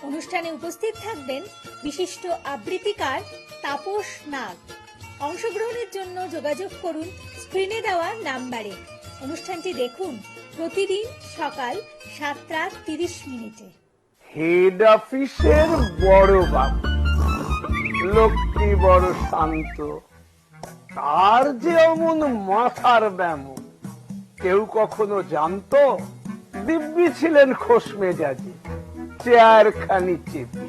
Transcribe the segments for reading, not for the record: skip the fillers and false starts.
অনুষ্ঠানে উপস্থিত থাকবেন বিশিষ্ট আবৃত্তিকার তাপস নাগ। অংশগ্রহণের জন্য যোগাযোগ করুন স্ক্রিনে দেওয়া নাম্বারে। অনুষ্ঠানটি দেখুন প্রতিদিন সকাল 7:30। হেড অফিসের বড় বাবু, লোকটি বড় শান্ত, তার যে অমন মাথার ব্যায়াম কেউ কখনো জানতো? দিব্যি ছিলেন খোশ মেজাজে, চেয়ার খানি চেপে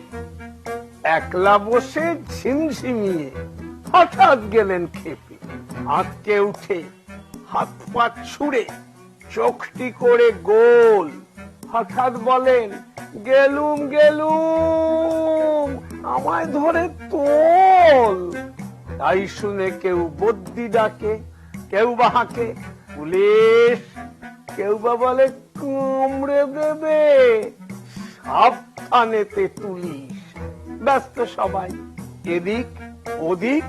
একলা বসে ঝিমঝিমিয়ে হঠাৎ গেলেন খেপে। আঁতকে উঠে হাত পা ছুড়ে চোখটি করে গোল, হঠাৎ বলেন, গেলুম গেলুম, আমায় ধরে তোল। তাই শুনে কেউ বদ্যি ডাকে, কেউ বা হাঁকে পুলিশ, কেউ বা বলে কামড়ে দেবে, সাবধানেতে তুলিস। ব্যস্ত সবাই, এদিক ওদিক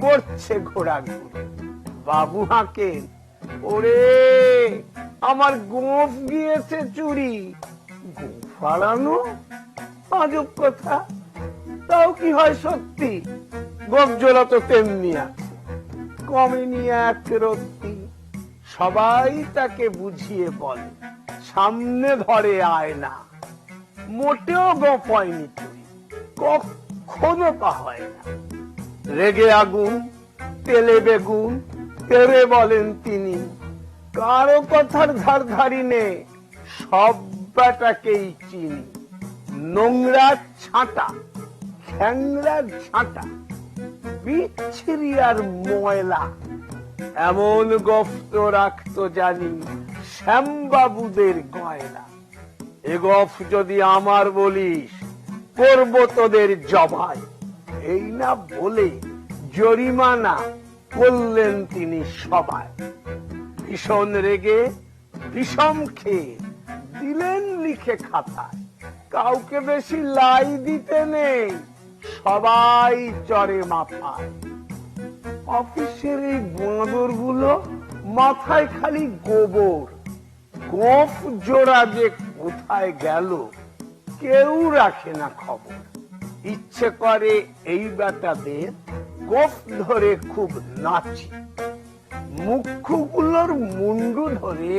করছে ঘোরাঘুরি। বাবু হাঁকেন, ওরে আমার গোঁফ গিয়েছে চুরি। গোঁফ হারানো আজব কথা, তাও কি হয় সত্যি? গোঁফ জোড়া তো তেমনি আছে, কমেনি এক রত্তি। সবাই তাকে বুঝিয়ে বলে, সামনে ধরে আয়না, মোটেও গোঁফ হয়নি চুরি, কখনো তা হয় না। রেগে আগুন, তেলে বেগুন, তেরে বলেন তিনি, কারো কথার ধার ধারি নে, সব বেটাকেই চিনি। নোংরা ছাঁটা, খ্যাংরা ঝাঁটা, বিচ্ছিরি আর ময়লা, এমন গফত রাখতো জানি শ্যামবাবুদের গয়না। এ গফ যদি আমার বলিস, করব তোদের জবাই। এই না বলে জরিমানা করলেন তিনি সবাই। ভীষণ রেগে বিষম খেয়ে দিলেন লিখে খাতায়, কাউকে বেশি লাই দিতে নেই, সবাই চড়ে মাথায়। অফিসের এই বাঁদর গুলো মাথায় খালি গোবর, গোঁফ জোড়া যে কোথায় গেল কেউ রাখে না খবর। ইচ্ছে করে এই বেটাদের গোঁফ ধরে খুব নাচি, মুখগুলোর মুন্ডু ধরে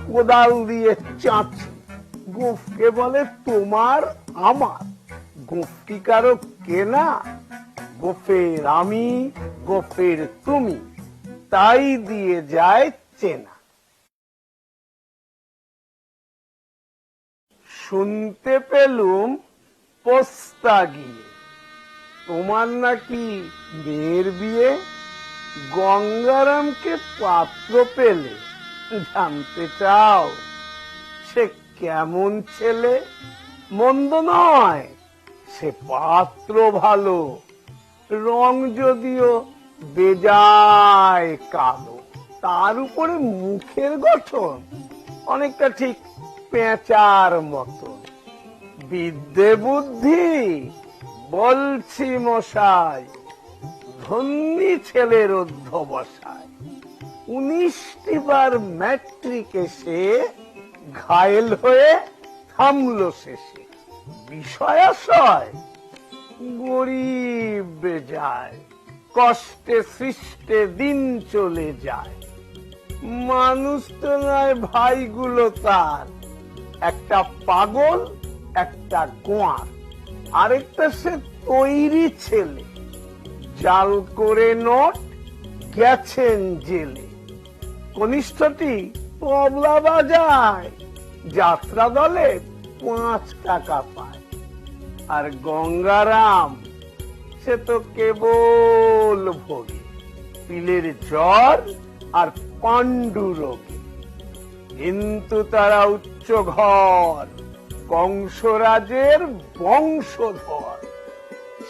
কোদাল দিয়ে চাঁচি। গোঁফকে বলে তোমার আমার, গোঁফ কি কারো কেনা? গোঁফের আমি, গোঁফের তুমি, তাই দিয়ে যায় চেনা। শুনতে পেলুম পোস্তা গিয়ে তোমার নাকি মেয়ের বিয়ে, গঙ্গারামকে পাত্র পেলে জানতে চাও সে কেমন ছেলে? মন্দ নয়, সে পাত্র ভালো, রং যদিও বেজায় কালো, তার উপরে মুখের গঠন অনেকটা ঠিক পেঁচার মতো। বিদ্যে বুদ্ধি বলছি মশাই, ধন্যী ছেলের অধ্যবসায়। 19টি বার ম্যাট্রিকে সে ঘায়েল হয়ে থামলো শেষে। বিষয়াশয় গরিব বেজায়, কষ্টে সৃষ্টে দিন চলে যায়। মানুষ তো নয় ভাইগুলো তার, একটা পাগল, একটা গোয়ার, আরেকটা সে তৈরি ছেলে। জাল করে নোট গেছেন জেলে। কনিষ্ঠটি তবলা বাজায়, যাত্রা দলে 5 টাকা পায়। আর গঙ্গারাম সে তো কেবল ভোগে পিলের জ্বর আর পাণ্ডু রোগে। কিন্তু তারা উচ্চ ঘর, কংসরাজের বংশধর।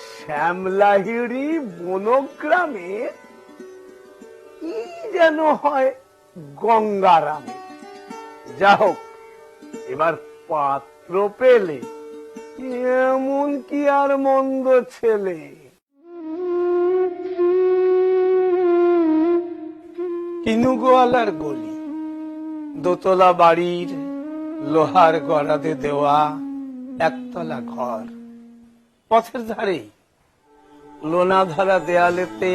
শ্যামলাহিড়ি বনগ্রামে কি যেন হয় গঙ্গারামে। যা হোক, এবার পাত্র পেলে, এমন কি আর মন্দ ছেলে। কিনুগোয়ালার গলি, দোতলা বাড়ির লোহার গড়াদে দেওয়া, একতলা ঘর, পথের ধারে লোনা ধরা দেয়ালেতে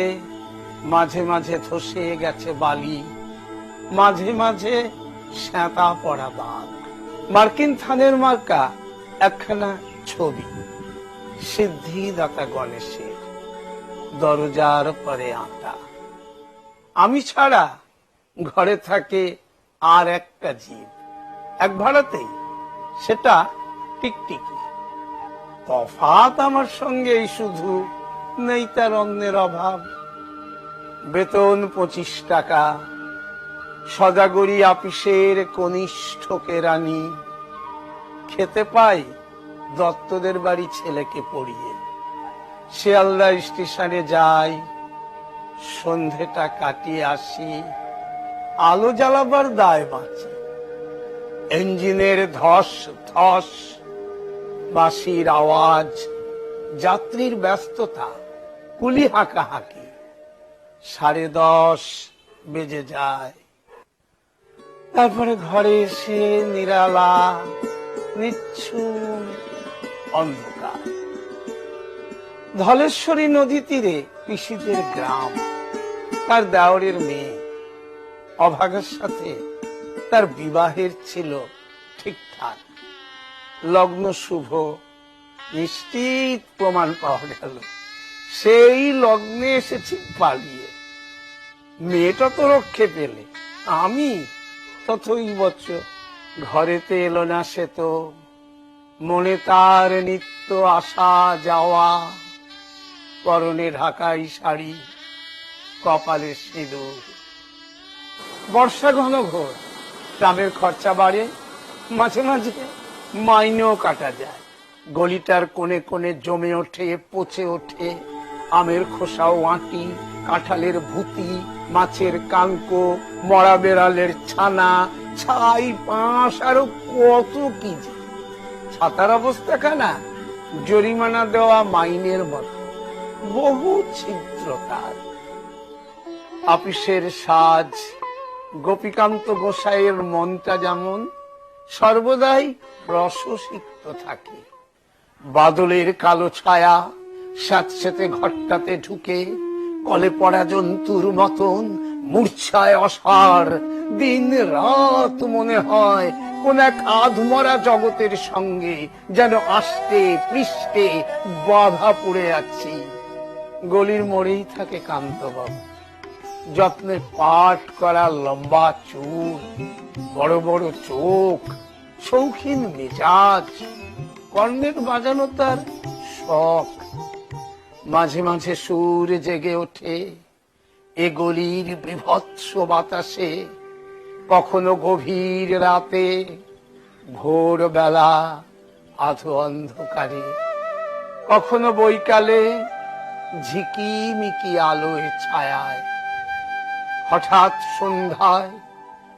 মাঝে মাঝে ধসে গেছে বালি, মাঝে মাঝে শ্যাঁতা পড়া দাগ। মার্কিন থানের মার্কা একখানা ছবি, সিদ্ধিদাতা গণেশের, দরজার পরে আঁটা। আমি ছাড়া ঘরে থাকে আর একটা জীব, এক ভাড়াতেই, সেটা টিকটিকি। তফাৎ আমার সঙ্গে শুধু নেই তার অন্যের অভাব। বেতন 25 টাকা, সদাগরি আপিসের কনিষ্ঠ কেরানি, খেতে পাই দত্তদের বাড়ি ছেলেকে পড়িয়ে। শিয়ালদা স্টেশনে যাই, সন্ধেটা কাটিয়ে আসি, আলো জ্বালাবার দায় বাঁচি। ইঞ্জিনের ধস ধস, বাঁশির আওয়াজ, যাত্রীর ব্যস্ততা, কুলি হাঁকাহাঁকি। 10:30 বেজে যায়। তারপরে ঘরে এসে নিরালা, নিচ্ছুম অন্ধকার। ধলেশ্বরী নদী তীরে পিসিদের গ্রাম, তার দেওরের মেয়ে। অভাগার সাথে তার বিবাহের ছিল ঠিকঠাক, লগ্ন শুভ, নিশ্চিত প্রমাণ পাওয়া গেল। সেই লগ্নে এসেছি পালিয়ে। মেয়েটা তো রক্ষে পেলে, আমি ততই বছর ঘরেতে এলো না সে তো। মনে তার নিত্য আসা যাওয়া, পরনে ঢাকাই শাড়ি, কপালে সিঁদুর। বর্ষা ঘন ঘোর, গ্রামের খরচা বাড়ে, মাঝে মাঝে মাইনেও কাটা যায়। গলিটার কোণে কোণে জমে ওঠে, পচে ওঠে আমের খোসাও আঁটি, কাঁঠালের ভুতি, মাছের কাঙ্কো, মরা বেড়ালের ছানা, ছাই পাঁশ, আরো কত কি যে। ছাতার অবস্থা খানা জরিমানা দেওয়া মাইনের মতো, বহু ছিদ্র তার। আপিসের সাজ, গোপীকান্ত গোসাইয়ের মনটা যেমন সর্বদাই রসসিক্ত থাকে। বাদলের কালো ছায়া স্যাঁতসেঁতে ঘরটাতে ঢুকে কলে পড়া জন্তুর মতন মূর্ছায় অসার। দিন রাত মনে হয় কোন এক আধমরা জগতের সঙ্গে যেন আষ্টে পৃষ্ঠে বাধা পড়ে আছি। গলির মোড়েই থাকে কান্তবাবু, যত্নে পাট করা লম্বা চুল, বড় বড় চোখ, শৌখিন মেজাজ, কর্নেট বাজানো তার শখ। মাঝে মাঝে সুর জেগে ওঠে এ গলির বিভৎস বাতাসে, কখনো গভীর রাতে, ভোরবেলা আধো অন্ধকারে, কখনো বৈকালে ঝিকিমিকি আলোয় ছায়ায়। হঠাৎ সন্ধ্যায়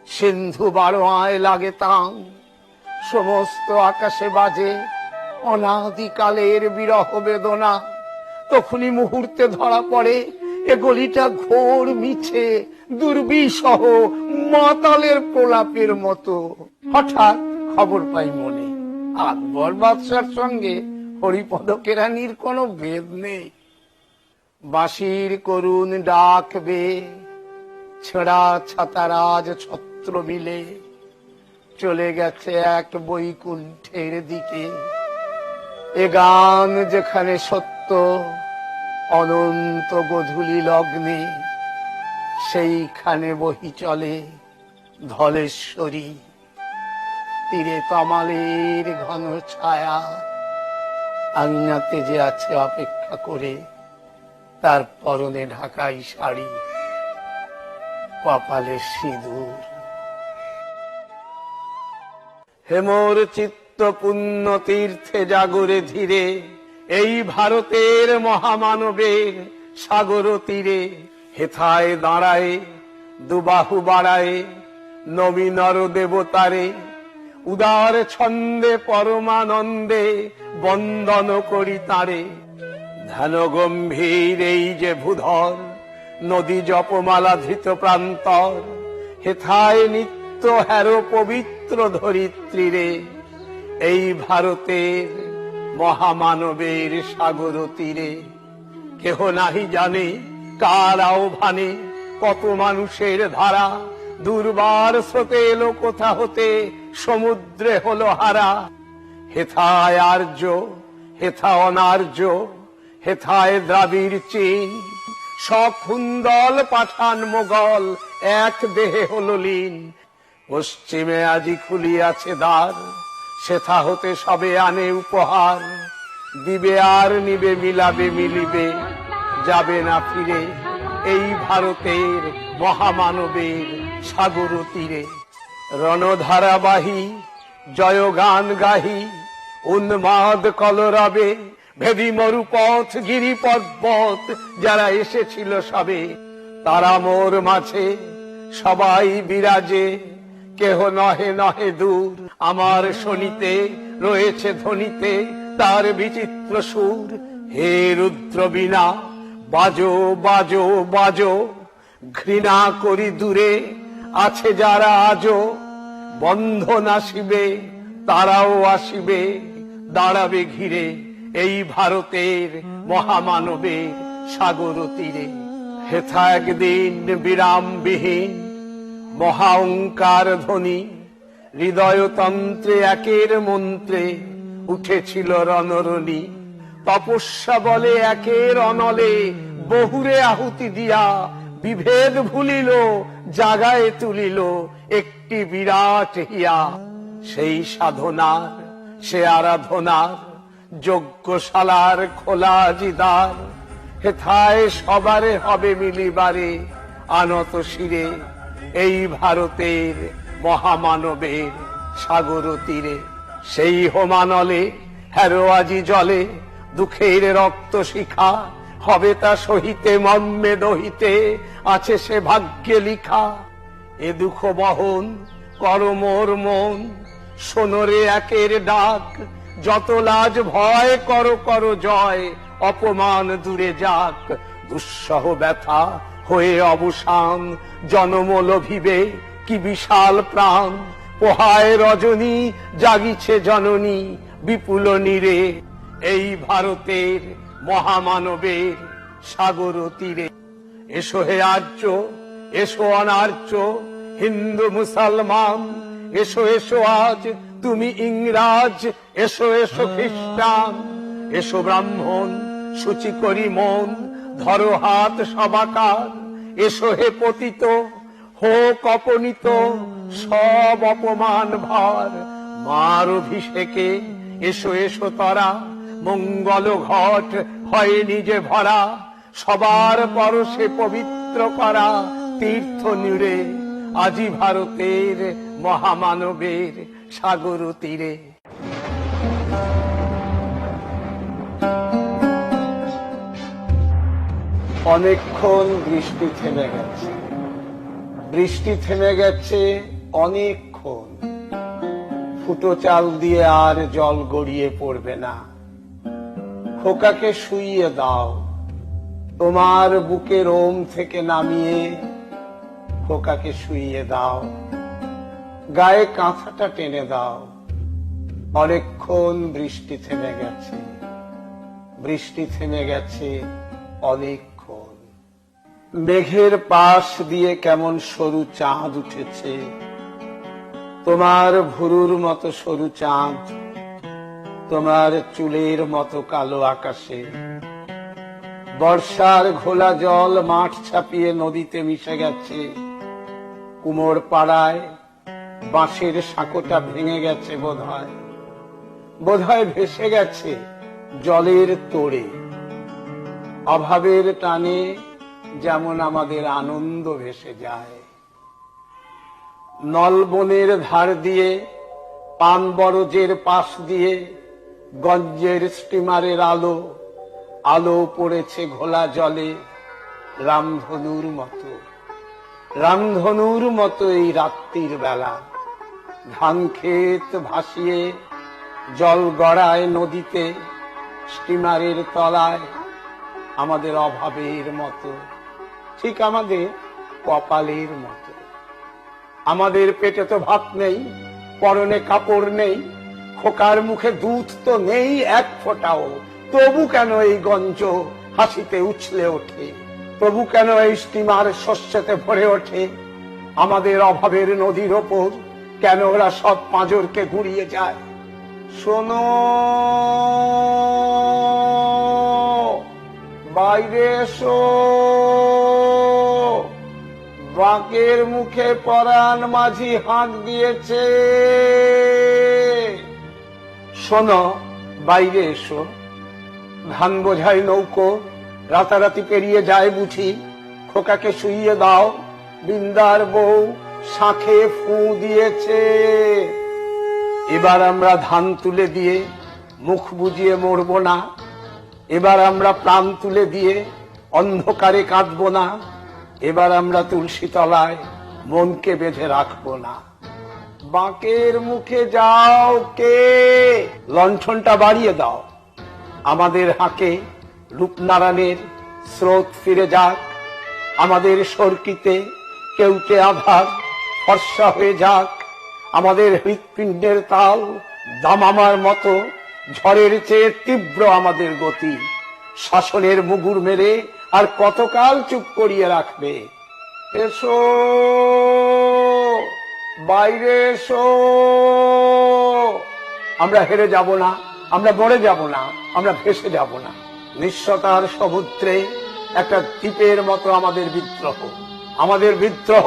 সিন্ধু বারোয়ায় লাগে তাং, সমস্ত আকাশে বাজে অনাদিকালের বিরহ বেদনা। তখনই মুহূর্তে ধরা পড়ে এ গলিটা ঘোর মিছে, দুর্বিষহ মাতালের প্রলাপের মতো। হঠাৎ খবর পাই মনে, আকবর বাদশার সঙ্গে হরিপদ কেরানির কোনো ভেদ নেই। বাঁশির করুণ ডাকবে, ছেঁড়া ছাতারাজ ছত্র মিলে চলে গেছে এক বৈকুণ্ঠের দিকে। এ গান যেখানে সত্য, অনন্ত গধূলি লগ্নে সেইখানে বহি চলে ধলেশ্বরী। তীরে তমালের ঘন ছায়া, আঙিনাতে যে আছে অপেক্ষা করে, তার পরনে ঢাকাই শাড়ি, কপালে সিঁদুর। হেমর চিত্ত পুণ্য তীর্থে জাগরে ধীরে, এই ভারতের মহামানবের সাগর তীরে। হেথায় দাঁড়ায় দুবাহু বাড়ায় নবী নর দেবতারে, উদার ছন্দে পরমানন্দে বন্দন করি তারে। ধ্যান গম্ভীর এই যে ভূধর, নদী জপমালা ধৃত প্রান্তর। হেথায় নিত্য হের পবিত্র ধরিত্রী রে, এই ভারতের মহামানবের সাগর তীরে। কেহ নাহি জানে কার আহ্বানে কত মানুষের ধারা, দুর্বার স্রোতে এলো কোথা হতে, সমুদ্রে হলো হারা। হেথায় আর্য, হেথা অনার্য, হেথায় দ্রাবিড় চীন, সব খুন্দল পাঠান মোগল এক দেহে হলো লীন। পশ্চিমে আজি খুলিয়াছে দ্বার, সেথা হতে সবে আনে উপহার। দিবে আর নিবে, মিলাবে মিলিবে, যাবে না ফিরে এই ভারতের মহামানবের সাগর তীরে। রণধারাবাহী জয়গান গাহি, উন্মাদ কলরবে ভেদি মরুপথ গিরি পর্বত যারা এসেছিল সবে। তারা মোর মাঝে সবাই বিরাজে, কেহ নহে নহে দূর। আমার শনিতে রয়েছে ধ্বনিতে তার বিচিত্র সুর। হে রুদ্র বীণা বাজো বাজো বাজো, ঘৃণা করি দূরে আছে যারা আজো। বন্ধন আসিবে তারাও আসিবে, দাঁড়াবে ঘিরে এই ভারতের মহামানবের সাগর তীরে। হেথা একদিন বিরামবিহীন মহাওঙ্কার ধ্বনি, হৃদয়তন্ত্রে একের মন্ত্রে উঠেছিল রণরণী। তপস্যা বলে একের অনলে বহুরে আহুতি দিয়া, বিভেদ ভুলিল জাগায় তুলিল একটি বিরাট হিয়া। সেই সাধনার সে আরাধনার যজ্ঞশালার খোলা জিদার। হেথায় সবারে হবে মিলিবারে আনত শিরে এই ভারতের মহামানবের সাগর তীরে। সেই হোমানলে হেরো আজি জলে দুঃখের রক্ত শিখা, হবে তা সহিতে মর্মে দহিতে আছে সে ভাগ্যে লিখা। এ দুঃখ বহন কর মোর মন, সোনরে একের ডাক। যত লাজ ভয় কর কর জয়, অপমান দূরে যাক। দুঃসহ ব্যথা হয়ে অবসান, জনম লোভিবে কি বিশাল প্রাণ। পোহায় রজনী জাগিছে জননী বিপুল নীরে এই ভারতের মহামানবের সাগর তীরে। এসো হে আর্য, এসো অনার্য, হিন্দু মুসলমান, এসো এসো আজ তুমি ইংরাজ, এসো এসো খ্রিস্টান। এসো ব্রাহ্মণ সূচি করি মন, ধরো হাত সবাকার। এসো হে পতিত, হোক অপনীত সব অপমান ভার। মার অভিষেকে এসো এসো তরা, মঙ্গল ঘট হয় নিজে ভরা। সবার পরশে পবিত্র করা তীর্থ নীড়ে আজি ভারতের মহামানবের সাগর তীরে। অনেকক্ষণ বৃষ্টি থেমে গেছে, বৃষ্টি থেমে গেছে অনেকক্ষণ। ফুটো চাল দিয়ে আর জল গড়িয়ে পড়বে না। খোকাকে শুইয়ে দাও, তোমার বুকের ওম থেকে নামিয়ে খোকাকে শুইয়ে দাও। গায়ে কাঁথাটা টেনে দাও। অনেকক্ষণ বৃষ্টি থেমে গেছে, বৃষ্টি থেমে গেছে অনেকক্ষণ। মেঘের পাশ দিয়ে কেমন সরু চাঁদ উঠেছে, তোমার ভুরুর মতো সরু চাঁদ, তোমার চুলের মতো কালো আকাশে। বর্ষার ঘোলা জল মাঠ ছাপিয়ে নদীতে মিশে গেছে। কুমোর পাড়ায় বাঁশের সাঁকোটা ভেঙে গেছে বোধহয়, বোধহয় ভেসে গেছে জলের তোড়ে। অভাবের টানে যেমন আমাদের আনন্দ ভেসে যায়। নলবনের ধার দিয়ে, পান বরজের পাশ দিয়ে গঞ্জের স্টিমারের আলো, আলো পড়েছে ঘোলা জলে রামধনুর মতো, রামধনুর মতো এই রাত্রির বেলা। ধান ক্ষেত ভাসিয়ে জল গড়ায় নদীতে, স্টিমারের তলায় আমাদের অভাবের মতো, ঠিক আমাদের কপালের মতো। আমাদের পেটে তো ভাত নেই, পরনে কাপড় নেই, খোকার মুখে দুধ তো নেই এক ফোঁটাও, তবু কেন এই গঞ্জ হাসিতে উছলে ওঠে? তবু কেন এই স্টিমার শস্যতে ভরে ওঠে? আমাদের অভাবের নদীর ওপর কেন ওরা সব পাঁজরকে ঘুরিয়ে যায়? শোনো, বাইরে এসো, বাঁকের মুখে পরাণ মাঝি হাঁক দিয়েছে। শোনো, বাইরে এসো, ধান বোঝাই নৌকো রাতারাতি পেরিয়ে যায় বুঝি। খোকাকে শুইয়ে দাও, বিন্দার বউ শাঁখে ফু দিয়েছে। এবার আমরা ধান তুলে দিয়ে মুখ বুজিয়ে মরব না, এবার আমরা প্রাণ তুলে দিয়ে অন্ধকারে কাঁদব না, এবার আমরা তুলসী তলায় মনকে বেঁধে রাখবো না। বাঁকের মুখে যাও কে, লণ্ঠনটা বাড়িয়ে দাও, আমাদের হাঁকে রূপনারায়ণের স্রোত ফিরে যাক, আমাদের সরকিতে কেউটে আধার ফর্সা হয়ে যাক, আমাদের হৃৎপিণ্ডের তাল দামামার মতো ঝড়ের চেয়ে তীব্র আমাদের গতি। শাসনের মুগুর মেরে আর কতকাল চুপ করিয়ে রাখবে? এসো, বাইরে এসো, আমরা হেরে যাব না, আমরা মরে যাব না, আমরা ভেসে যাব না। নিঃস্বতার সমুদ্রে একটা দ্বীপের মতো আমাদের বিদ্রোহ, আমাদের বিদ্রোহ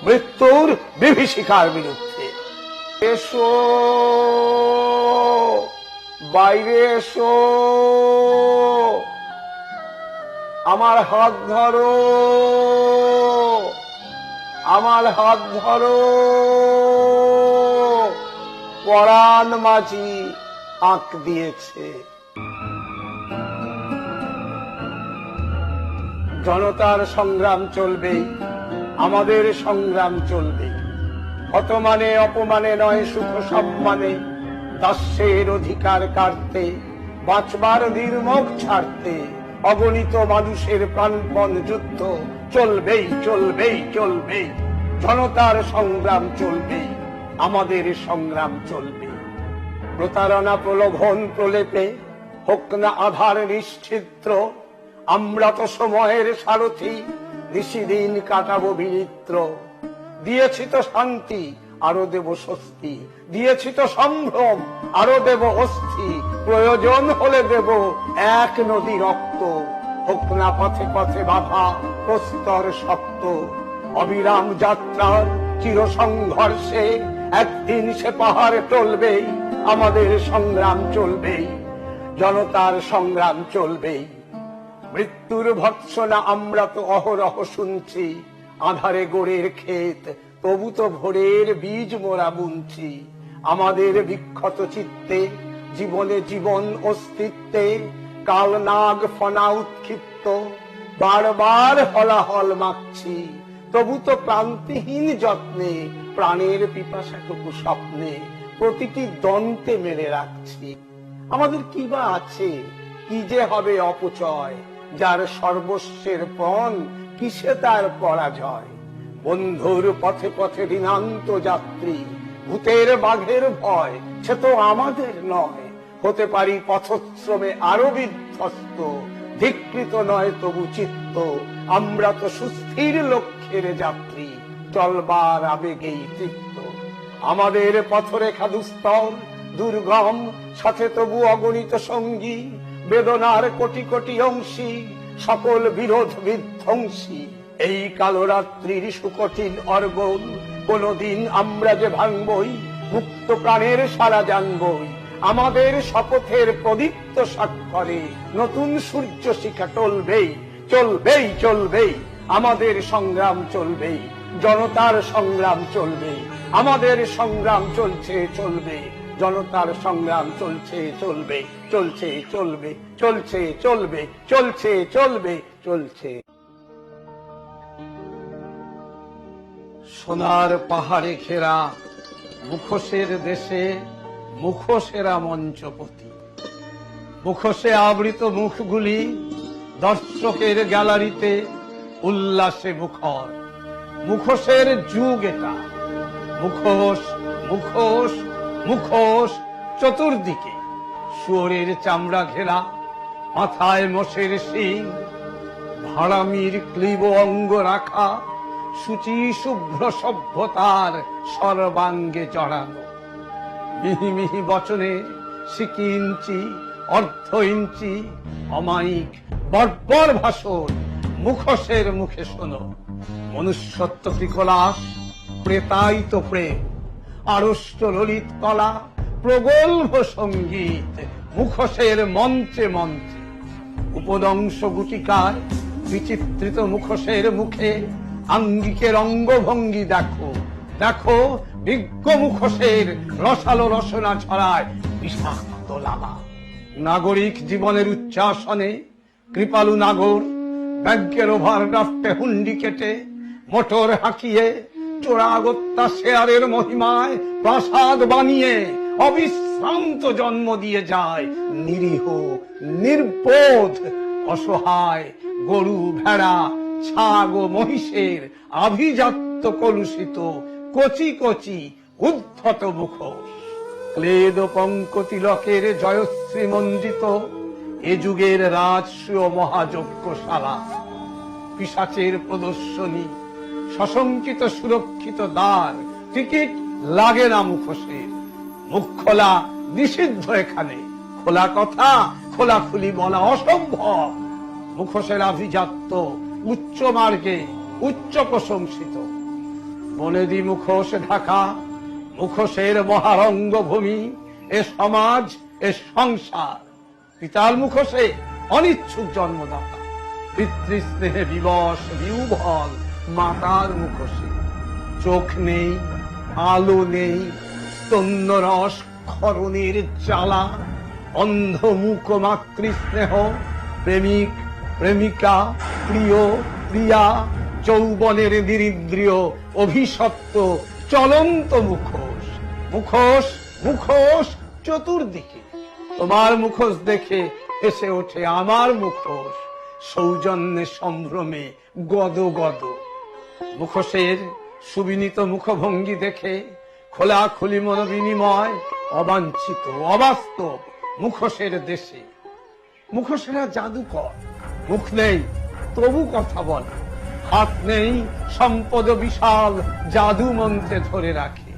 মৃত্যুর বিভীষিকার বিরুদ্ধে। এসো, বাইরে এসো, আমার হাত ধরো, আমার হাত ধরো, পরাণ মাঝি হাঁক দিয়েছে। জনতার সংগ্রাম চলবে, আমাদের সংগ্রাম চলবে। অতমানে অপমানে নয়, সুখ সম্মানে দাস্যের অধিকার কাটতে, বাঁচবার নির্মম ছাড়তে অগণিত মানুষের প্রাণপণ যুদ্ধ চলবেই, চলবেই, চলবেই। জনতার সংগ্রাম চলবে, আমাদের সংগ্রাম চলবে। প্রতারণা প্রলোভন প্রলেপে হোক না আধার নিশ্চিত্র, আমরা তো সময়ের সারথি, নিশিদিন কাটাবো বিচিত্র। দিয়েছি তো শান্তি, আরো দেব স্বস্তি, দিয়েছি তো সম্ভ্রম, আরো দেব অস্থি। প্রয়োজন হলে দেব এক নদী রক্ত, হোক না পথে পথে বাধা প্রস্তর শক্ত। অবিরাম যাত্রার চির সংঘর্ষে একদিন সে পাহাড় টলবেই, আমাদের সংগ্রাম চলবেই, জনতার সংগ্রাম চলবেই। মৃত্যুর ভৎসনা আমরা তো অহরহ শুনছি, আধারে গোড়ের ক্ষেত তবু তো ভোরের বীজ মোরা বুনছি। আমাদের বিক্ষত চিত্তে জীবনে জীবন অস্তিত্বে কাল নাগ ফনা উৎক্ষিপ্ত, বারবার হলাহল মাখছি, তবু তো ক্লান্তিহীন যত্নে প্রাণের পিপাসাটুকু স্বপ্নে প্রতিটি দন্তে মেলে রাখছি। আমাদের কি বা আছে, কি যে হবে অপচয়, যার সর্বস্বের পণ কিসে তার পরাজয়। বন্ধুর পথে পথে ঋণান্ত যাত্রী, ভূতের বাঘের ভয় সে তো আমাদের নয়। হতে পারি পথশ্রমে আরো বিধ্বস্ত, ধিকৃত নয় তবু চিত্ত, আমরা তো সুস্থির লক্ষ্যের যাত্রী, চলবার আবেগেই তৃপ্ত। আমাদের পথরেখা দুস্তর দুর্গম, সাথে তবু অগণিত সঙ্গী, বেদনার কোটি কোটি অংশী, সকল বিরোধ বিধ্বংসী। এই কালো রাত্রির সুকঠিন অর্গল কোনদিন আমরা যে ভাঙবই, মুক্ত প্রাণের সারা জানবই। আমাদের শপথের প্রদীপ্ত স্বাক্ষরে নতুন সূর্য শিখা টলবেই, চলবেই, চলবেই। আমাদের সংগ্রাম চলবেই, জনতার সংগ্রাম চলবে, আমাদের সংগ্রাম চলছে, চলবে। জনতার সংগ্রাম চলছে, চলবে, চলছে, চলবে, চলছে, চলবে, চলছে, চলবে, চলছে। সোনার পাহাড়ে ঘেরা মুখোশের দেশে মুখোশেরা মঞ্চপতি, মুখোশে আবৃত মুখগুলি দর্শকের গ্যালারিতে উল্লাসে মুখর। মুখোশের যুগ এটা, মুখোশ, মুখোশ, মুখোশ চতুর্দিকে শুয়োরের চামড়া ঘেরা, মাথায় মোষের শিং, ভাড়ামির ক্লীব অঙ্গ রাখা, শুচি শুভ্র সভ্যতার সর্বাঙ্গে জড়ানো। মিহি মিহি বচনের সিকি ইঞ্চি, অর্ধ ইঞ্চি, অমায়িক বর্বর ভাষণ মুখোশের মুখে শোনো। মনুষ্যত্ব ত্রিকলাস, প্রেতায়িত প্রেম, আড়ষ্ট ললিত কলা, প্রগল্ভ সঙ্গীত মুখোশের মঞ্চে মঞ্চে। উপদংশ গুটিকার বিচিত্রিত মুখোশের মুখে আঙ্গিকের অঙ্গভঙ্গি দেখো, দেখো বিজ্ঞ মুখোশের রসালো রসনা ছড়ায় বিষাক্ত লালা। নাগরিক জীবনের উচ্চাসনে কৃপালু নাগর ব্যাংকের ওভারড্রাফটে হুন্ডি কেটে, মোটর হাঁকিয়ে চোরাগত্যা শেয়ারের মহিমায় প্রাসাদ বানিয়ে অবিশ্রান্ত জন্ম দিয়ে যায় নিরীহ, নির্বোধ, অসহায় গরু, ভেড়া, ছাগ ও মহিষের আভিজাত্য কলুষিত কচি কচি উদ্ধত মুখোশ। ক্লেদ পঙ্কতিলকের জয়শ্রী মঞ্জিত এ যুগের রাজসূয় মহাযজ্ঞশালা। পিশাচের প্রদর্শনী, সশঙ্কিত সুরক্ষিত দ্বার, টিকিট লাগে না মুখোশের। মুখ খোলা নিষিদ্ধ এখানে, খোলা কথা খোলাখুলি বলা অসম্ভব। মুখোশের আভিজাত্য উচ্চ মার্গে উচ্চ প্রশংসিত। বনেদি মুখোশ ঢাকা, মুখোশের মহারঙ্গভূমি এ সমাজ, এ সংসার। পিতার মুখোশে অনিচ্ছুক জন্মদাতা, পিতৃস্নেহে বিবশ বিউভল মাতার মুখোশে। চোখ নেই, আলো নেই, স্তন্যরস ক্ষরণের জ্বালা, অন্ধ মুখ মাতৃস্নেহ, প্রেমিক প্রেমিকা, প্রিয় প্রিয়া, যৌবনের নিরিন্দ্রিয় অভিশপ্ত চলন্ত মুখোশ। মুখোশ মুখোশ চতুর্দিকে। তোমার মুখোশ দেখে এসে ওঠে আমার মুখোশ, সৌজন্যে সম্ভ্রমে গদ গদ। মুখোশের সুবিনীত মুখভঙ্গি দেখে খোলাখুলি মন বিনিময় অবাঞ্ছিত অবাস্তব মুখোশের দেশে। মুখোশেরা জাদুকর, মুখ নেই তবু কথা বলে, হাত নেই সম্পদ বিশাল জাদু মন্ত্রে ধরে রাখে।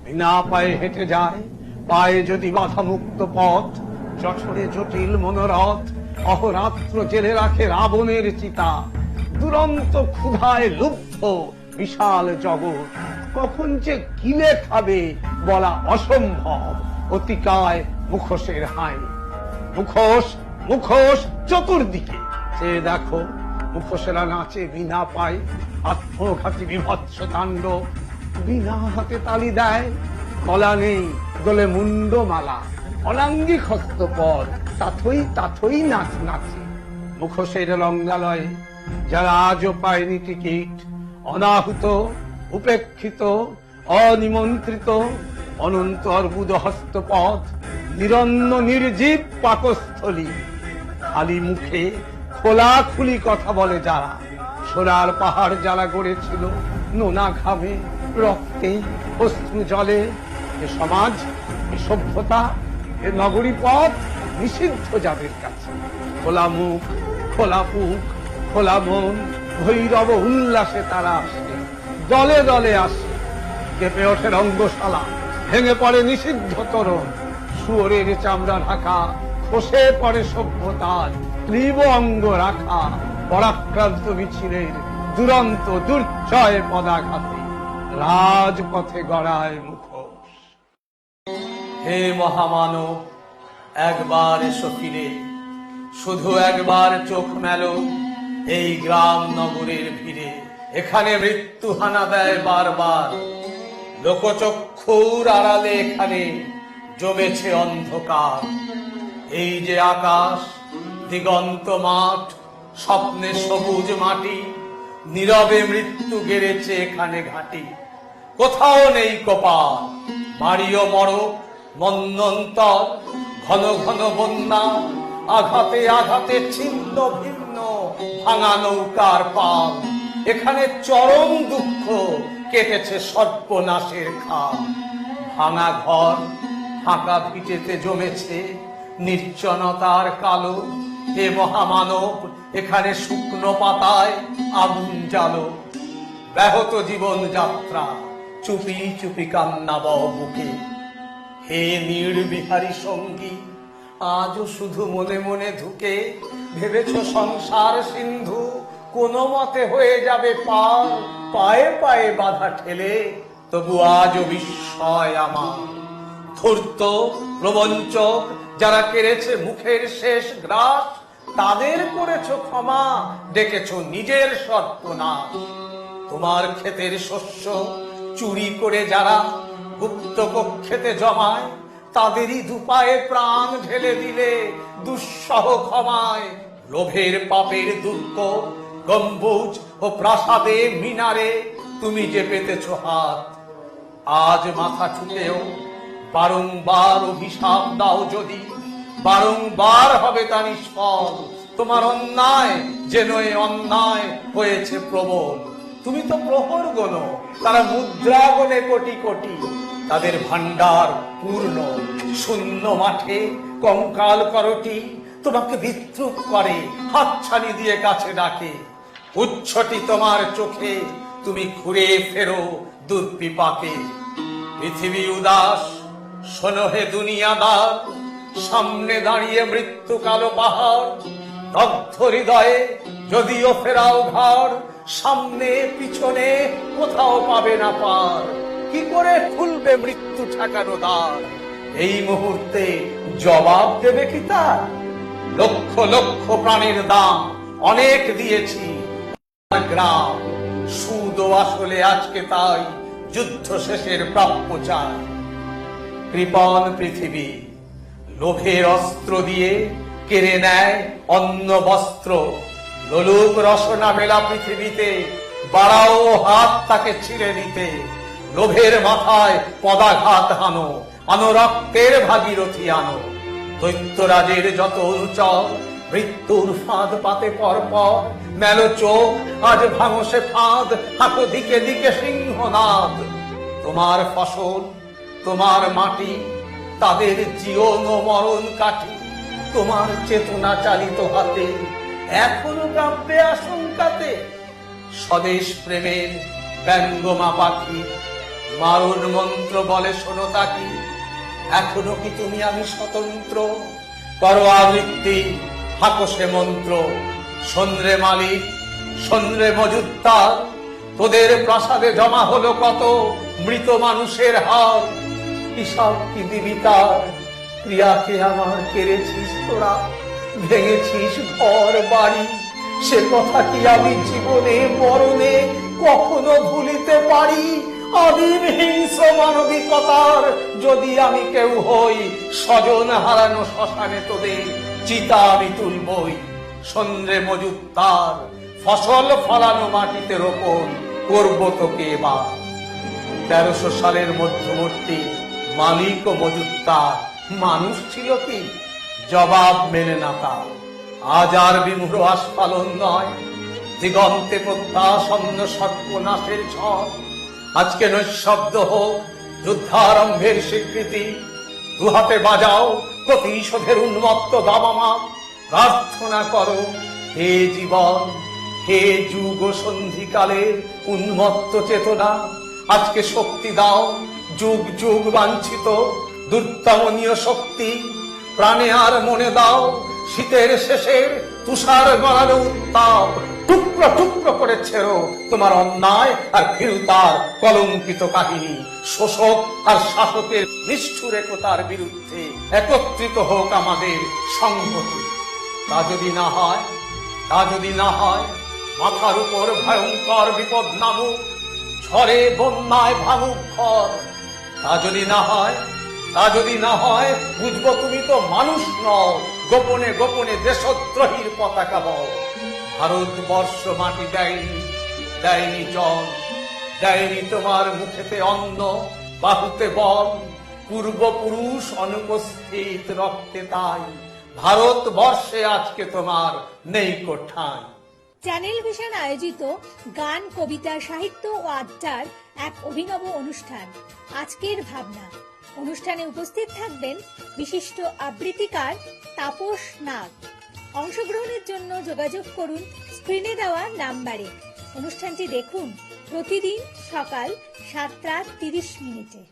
বিনা পায়ে হেঁটে যায়, পায়ে যদি বাধা মুক্ত পথ, জঠরে জটিল মনোরথ, অহরাত্র জেলে রাখে রাবণের চিতা। দুরন্ত ক্ষুধায় লুব্ধ বিশাল জগৎ কখন যে গিলে খাবে বলা অসম্ভব। অতিকায় মুখোশের হাই। মুখোশ মুখোশ চতুর্দিকে। সে দেখো মুখোশেরা নাচে বিনা পায়, আত্মঘাতী বিভৎস তাণ্ডব। বিনা হাতে তালি দেয়, গলা নেই, গলে মুন্ড মালা, অনাঙ্গিক হস্তপদ, তাথই তাথই নাচ নাচে। মুখোশের রঙ্গালয়ে যারা আজও পায়নি টিকিট, অনাহুত, উপেক্ষিত, অনিমন্ত্রিত, অনন্ত অর্বুদ হস্তপদ, নিরন্ন নির্জীব পাকস্থলী। খালি মুখে খোলাখুলি কথা বলে যারা, সোনার পাহাড় যারা গড়েছিল নোনা ঘামে, রক্তে, অশ্রু জলে। এ সমাজ, এ সভ্যতা, এ নগরী পথ নিষিদ্ধ যাদের কাছে। খোলা মুখ, খোলা বুক, খোলা মন, ভৈরব উল্লাসে তারা আসে, দলে দলে আসে। কেঁপে ওঠে রঙ্গশালা, ভেঙে পড়ে নিষিদ্ধ তরণ। শুয়োরের চামড়া ঢাকা, খসে পড়ে সভ্যতার ক্লীব অঙ্গ রাখা। পরাক্রান্ত মিছিলের দুরন্ত দুর্জয় পদাঘাতে রাজপথে গড়ায় মুখোশ। হে মহামানব, একবার এসো ফিরে, শুধু একবার চোখ মেলো এই গ্রাম নগরের ভিড়ে। এখানে মৃত্যু হানা দেয় বারবার, লোকচক্ষুর আড়ালে এখানে জমেছে অন্ধকার। এই যে আকাশ, দিগন্ত মাঠ, স্বপ্নে সবুজ মাটি, নীরবে মৃত্যু গেড়েছে এখানে ঘাটি। কোথাও নেই কপাল, বাড়িও মরক, মন্বন্তর, ঘন ঘন বন্যা, আঘাতে আঘাতে ছিন্ন ভিন্ন ভাঙা নৌকার পাল। এখানে চরম দুঃখ কেটেছে সর্বনাশের খাল। ভাঙা ঘর, ফাঁকা ভিটেতে জমেছে নির্জনতার কালো। হে মহামানব, এখানে শুকনো পাতায় আগুন জ্বালো। ব্যাহত জীবন যাত্রা, চুপি চুপি কান্না বও বুকে। হে নির্বিহারী সঙ্গী, আজও শুধু মনে মনে ধুকে। ভেবেছ সংসার সিন্ধু কোনো মতে হয়ে যাবে পার, পায়ে পায়ে বাধা ঠেলে। তবু আজও বিস্ময় আমার। ধূর্ত প্রবঞ্চক যারা কেড়েছে মুখের শেষ গ্রাস, তাদের করেছ ক্ষমা, ডেকেছ নিজের সর্বনাশ। তোমার ক্ষেতের শস্য চুরি করে যারা গুপ্ত কক্ষেতে জমায়, তাদেরই দুপায়ে প্রাণ ঢেলে দিলে দুঃসহ ক্ষমায়। লোভের পাপের দুঃখ গম্বুজ ও প্রাসাদে মিনারে তুমি যে পেতেছ হাত, আজ মাথা ঠুকেও বারংবার অভিশাপ দাও যদি, বারংবার হবে তা নিষ্ফল। তোমার অন্যায় যেন এ অন্যায় হয়েছে প্রবল। তুমি তো প্রহর গোনো, তারা মুদ্রা গোনে কোটি কোটি। তাদের ভান্ডার পূর্ণ, শূন্য মাঠে কঙ্কাল করটি। তোমাকে বিদ্রুপ করে, হাতছানি দিয়ে কাছে ডাকে। উচ্ছটি তোমার চোখে, তুমি ঘুরে ফেরো দুর্বিপাকে। পৃথিবী উদাস, শোনো হে দুনিয়াদার, সামনে দাঁড়িয়ে মৃত্যু কালো পাহাড়। দগ্ধ হৃদয়ে যদিও ফেরাও ঘর, সামনে পিছনে কোথাও পাবে না পার। কি করে খুলবে মৃত্যু ঠেকানো দ্বার? এই মুহূর্তে জবাব দেবে কি তার? লক্ষ লক্ষ প্রাণের দাম অনেক দিয়েছি গ্রাম, সুদ আসলে আজকে তাই যুদ্ধ শেষের প্রাপ্য চায়। কৃপণ পৃথিবী লোভের অস্ত্র দিয়ে কেড়ে নেয় অন্ন বস্ত্র। লোলুপ রসনা মেলা পৃথিবীতে, বাড়াও হাত তাকে ছিঁড়ে নিতে। লোভের মাথায় পদাঘাত হানো, আনো রক্তের ভাগীরথী আনো। দৈত্যরাজের যত অনুচর মৃত্যুর ফাঁদ পাতে পরপর। মেলো চোখ আজ ভাঙো সে ফাঁদ, হাঁকো দিকে দিকে সিংহনাদ। তোমার ফসল, তোমার মাটি, তাদের জীবন ও মরণ কাঠি। তোমার চেতনা চালিত হাতে এখনো কাঁপবে আশঙ্কাতে। স্বদেশ প্রেমের ব্যঙ্গমা পাখি মারণ মন্ত্র বলে শোনো তাকি। এখনো কি তুমি আমি স্বতন্ত্র? করো আবৃত্তি, হাঁকো সে মন্ত্র। সন্দ্রে মালিক, সন্দ্রে মজুদ্দার, তোদের প্রাসাদে জমা হলো কত মৃত মানুষের হার। হিসাব কি দিবি তার? প্রিয়াকে আমার কেড়েছিস তোরা, ভেঙেছিস ঘর বাড়ি। সে কথা কি আমি জীবনে মরণে কখনো ভুলিতে পারি? আদিম হিংস্র মানবিকতার যদি আমি কেউ হই, স্বজন হারানো শ্মশানে তোদের চিতা আমি তুলবই। সন্দ্রে মজুদ্দার, ফসল ফলানো মাটিতে রোপণ করব তোকে এবার। 1300 সালের মধ্যবর্তী মালিক ও মজুদ্দার মানুষ ছিল কি? জবাব মেলে না তার। আজ আর বিমূঢ় আস্ফালন নয়, দিগন্তে প্রত্যাসন্ন সর্বনাশের ঝড়। আজকে নৈশব্দ হোক যুদ্ধারম্ভের স্বীকৃতি। দুহাতে বাজাও প্রতিশোধের উন্মত্ত দামামা। প্রার্থনা করো হে জীবন, হে যুগ সন্ধিকালের উন্মত্ত চেতনা। আজকে শক্তি দাও, যুগ যুগ বাঞ্ছিত দুর্দমনীয় শক্তি। প্রাণে আর মনে দাও শীতের শেষের তুষার গড়ানো উত্তাপ। টুকরো টুকরো করে ছেড়ো তোমার অন্যায় আর ভীরুতার কলঙ্কিত কাহিনী। শোষক আর শাসকের নিষ্ঠুর একতার বিরুদ্ধে একত্রিত হোক আমাদের সংহতি। তা যদি না হয়, তা যদি না হয়, মাথার উপর ভয়ঙ্কর বিপদ নামুক, ঝড়ে বন্যায় ভাঙুক ঘর। তা যদি না হয়, তা যদি না হয়, বুঝবো তুমি তো মানুষ নও। গোপনে গোপনে দেশদ্রোহীর পতাকা বও। ভারতবর্ষ মাটি দেয়নি, দেয়নি জল, দেয়নি তোমার মুখেতে অন্ন, বাহুতে বল। পূর্বপুরুষ অনুপস্থিত রক্তে তাই ভারতবর্ষে আজকে তোমার নেই কোঠায়। চ্যানেল ভিশন আয়োজিত গান, কবিতা, সাহিত্য ও আড্ডার এক অভিনব অনুষ্ঠান আজকের ভাবনা। অনুষ্ঠানে উপস্থিত থাকবেন বিশিষ্ট আবৃত্তিকার তাপস নাগ। অংশগ্রহণের জন্য যোগাযোগ করুন স্ক্রিনে দেওয়া নাম্বারে। অনুষ্ঠানটি দেখুন প্রতিদিন সকাল 7:30 মিনিটে।